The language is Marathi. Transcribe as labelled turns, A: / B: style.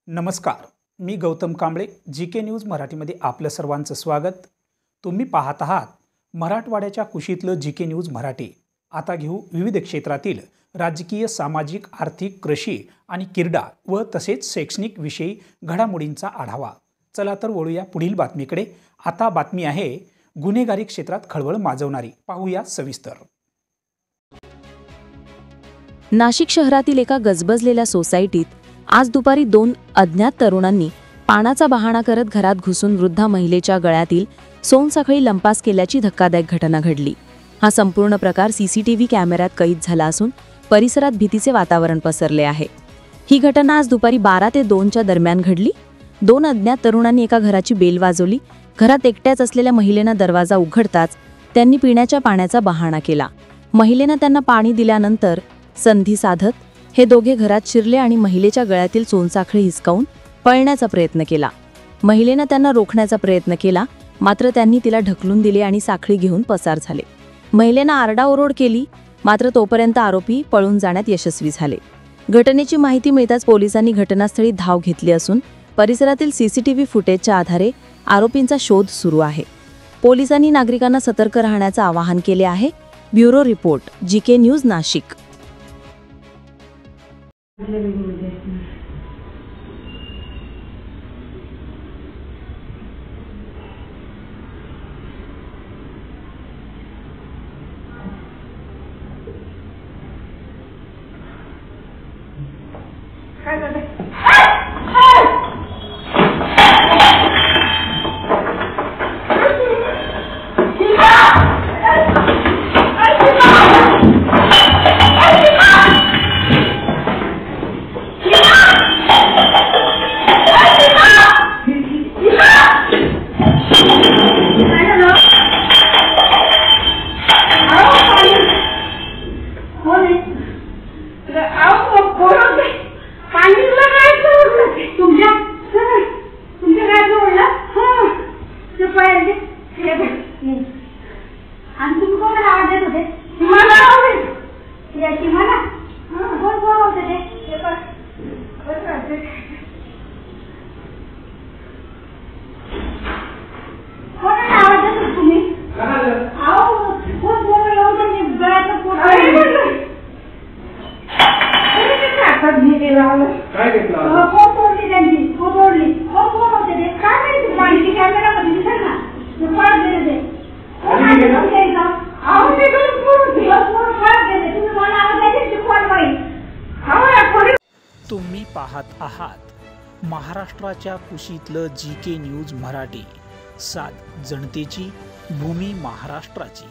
A: नमस्कार, मी गौतम कांबळे, जीके न्यूज मराठीमध्ये आपलं सर्वांचं स्वागत। तुम्ही पाहत आहात मराठवाड्याच्या कुशीतलं जीके न्यूज मराठी। आता घेऊ विविध क्षेत्रातील राजकीय, सामाजिक, आर्थिक, कृषी आणि क्रीडा व तसेच शैक्षणिक विषयी घडामोडींचा आढावा। चला तर वळूया पुढील बातमीकडे। आता बातमी आहे गुन्हेगारी क्षेत्रात खळबळ माजवणारी। पाहूया सविस्तर।
B: नाशिक शहरातील एका गजबजलेल्या सोसायटीत आज दुपारी 2 अज्ञात तरुणांनी पानाचा बहाणा करत घरात घुसून वृद्धा महिलेच्या गळ्यातील सोनसाखळी लंपास केल्याची धक्कादायक घटना घडली। हा संपूर्ण प्रकार सीसीटीव्ही कॅमेऱ्यात कैद झाला असून परिसरात भीतीचे वातावरण पसरले आहे। ही घटना आज दुपारी 12 ते 2 च्या दरम्यान घडली। 2 अज्ञात तरुणांनी एका घराची बेल वाजवली। घरात एकट्याच असलेल्या महिलेने दरवाजा उघडताच त्यांनी पिण्याच्या पाण्याचा बहाणा केला। महिलेने त्यांना पाणी दिल्यानंतर संधी साधत हे दोघे घरात शिरले आणि महिलेच्या गळ्यातील सोनसाखळी हिसकावून पळण्याचा प्रयत्न केला। महिलेने त्यांना रोखण्याचा प्रयत्न केला, मात्र त्यांनी तिला ढकलून दिले आणि साखळी घेऊन पसार झाले। महिलेने आरडाओरड केली, मात्र तोपर्यंत आरोपी पळून जाण्यात यशस्वी झाले। घटनेची माहिती मिळताच पोलिसांनी घटनास्थळी धाव घेतली असून परिसरातील सीसीटीव्ही फुटेजच्या आधारे आरोपींचा शोध सुरू आहे। पोलिसांनी नागरिकांना सतर्क राहण्याचे आवाहन केले आहे। Bureau report, GK news, Nashik.
A: तुम्ही पाहत आहात महाराष्ट्राच्या कुशीतलं जीके न्यूज मराठी। सात जनतेची, भूमी महाराष्ट्राची।